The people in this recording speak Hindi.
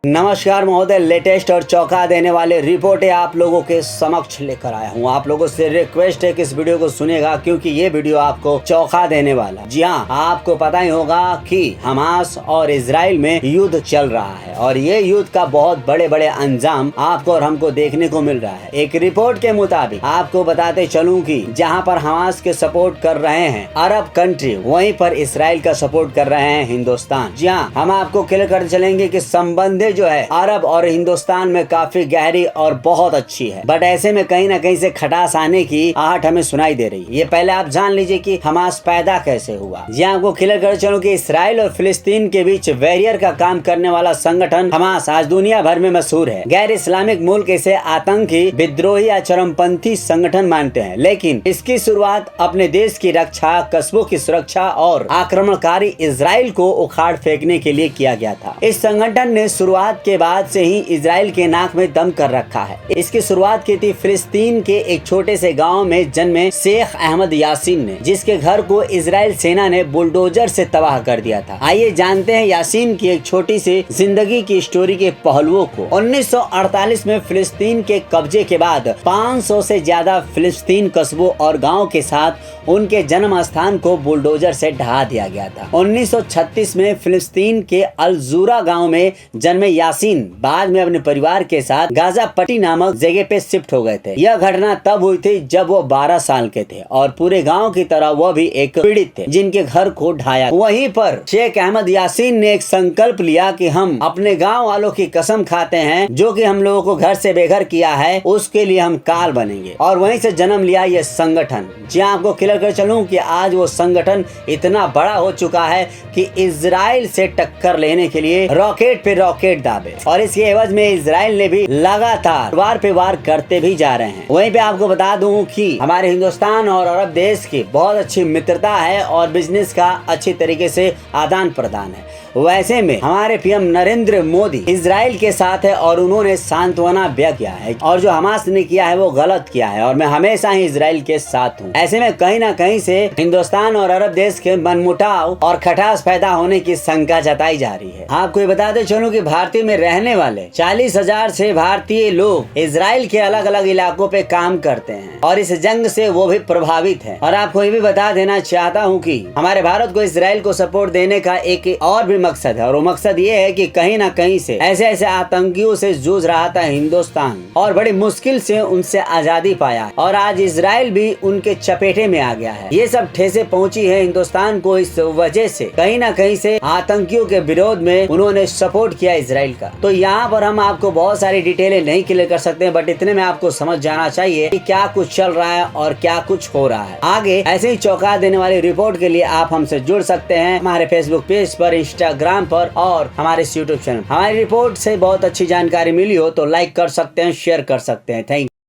नमस्कार महोदय, लेटेस्ट और चौंका देने वाले रिपोर्टें आप लोगों के समक्ष लेकर आया हूं। आप लोगों से रिक्वेस्ट है कि इस वीडियो को सुनेगा क्योंकि ये वीडियो आपको चौंका देने वाला। जी हां, आपको पता ही होगा कि हमास और इजराइल में युद्ध चल रहा है और ये युद्ध का बहुत बड़े बड़े अंजाम आपको और हमको देखने को मिल रहा है। एक रिपोर्ट के मुताबिक आपको बताते चलूं कि जहां पर हमास के सपोर्ट कर रहे हैं अरब कंट्री, वहीं पर इसराइल का सपोर्ट कर रहे हैं हिंदुस्तान। जी हाँ, हम आपको क्लियर कर चलेंगे कि संबंध जो है अरब और हिंदुस्तान में काफी गहरी और बहुत अच्छी है, बट ऐसे में कहीं ना कहीं से खटास आने की आहट हमें सुनाई दे रही है। ये पहले आप जान लीजिए कि हमास पैदा कैसे हुआ। जी आपको क्लियर कर चलूं कि इसराइल और फिलिस्तीन के बीच बैरियर का काम करने वाला संगठन हमास आज दुनिया भर में मशहूर है। गैर इस्लामिक मुल्क इसे आतंकी, विद्रोही या चरमपंथी संगठन मानते हैं, लेकिन इसकी शुरुआत अपने देश की रक्षा, कस्बों की सुरक्षा और आक्रमणकारी इजराइल को उखाड़ फेंकने के लिए किया गया था। इस संगठन ने शुरुआत के बाद से ही इजराइल के नाक में दम कर रखा है। इसकी शुरुआत की थी फिलिस्तीन के एक छोटे से गांव में जन्मे शेख अहमद यासीन ने, जिसके घर को इजराइल सेना ने बुलडोजर से तबाह कर दिया था। आइए जानते हैं यासीन की एक छोटी सी जिंदगी की स्टोरी के पहलुओं को। 1948 में फिलिस्तीन के कब्जे के बाद 500 से ज्यादा फिलिस्तीन कस्बों और गाँव के साथ उनके जन्म स्थान को बुलडोजर से ढहा दिया गया था। 1936 में फिलिस्तीन के अलजूरा गाँव में जन्मे यासीन बाद में अपने परिवार के साथ गाजा पट्टी नामक जगह पे शिफ्ट हो गए थे। यह घटना तब हुई थी जब वो 12 साल के थे और पूरे गांव की तरह वो भी एक पीड़ित थे जिनके घर को ढाया। वहीं पर शेख अहमद यासीन ने एक संकल्प लिया कि हम अपने गांव वालों की कसम खाते हैं जो कि हम लोगों को घर से बेघर किया है, उसके लिए हम काल बनेंगे। और वहीं से जन्म लिया ये संगठन। जी आपको क्लियर कर चलूं कि आज वो संगठन इतना बड़ा हो चुका है कि इजराइल से टक्कर लेने के लिए रॉकेट पे रॉकेट दाबे, और इसके एवज में इजराइल ने भी लगातार वार पे वार करते भी जा रहे हैं। वहीं पे आपको बता दूं कि हमारे हिंदुस्तान और अरब देश की बहुत अच्छी मित्रता है और बिजनेस का अच्छी तरीके से आदान प्रदान है। वैसे में हमारे पीएम नरेंद्र मोदी इजराइल के साथ है और उन्होंने सांत्वना व्यक्त किया है और जो हमास ने किया है वो गलत किया है और मैं हमेशा ही इजराइल के साथ हूँ। ऐसे में कहीं ना कहीं से हिंदुस्तान और अरब देश के मनमुटाव और खटास पैदा होने की शंका जताई जा रही है। आपको ये बताते चलूं कि भारतीय में रहने वाले 40,000 से भारतीय लोग इजराइल के अलग अलग इलाकों पे काम करते हैं और इस जंग से वो भी प्रभावित है। और आपको ये भी बता देना चाहता हूँ कि हमारे भारत को इजराइल को सपोर्ट देने का एक और भी मकसद है और वो मकसद ये है कि कहीं ना कहीं से ऐसे आतंकियों से जूझ रहा था हिंदुस्तान और बड़ी मुश्किल से उनसे आजादी पाया और आज इजराइल भी उनके चपेटे में आ गया है। ये सब ठेसे पहुंची है हिंदुस्तान को इस वजह से कहीं ना कहीं से आतंकियों के विरोध में उन्होंने सपोर्ट किया इजराइल का। तो यहाँ पर हम आपको बहुत सारी डिटेलें नहीं क्लियर कर सकते, बट इतने में आपको समझ जाना चाहिए कि क्या कुछ चल रहा है और क्या कुछ हो रहा है। आगे ऐसे ही चौंका देने वाली रिपोर्ट के लिए आप हमसे जुड़ सकते हैं हमारे फेसबुक पेज पर, इंस्टाग्राम पर और हमारे यूट्यूब चैनल। हमारी रिपोर्ट से बहुत अच्छी जानकारी मिली हो तो लाइक कर सकते हैं, शेयर कर सकते हैं। Thank you.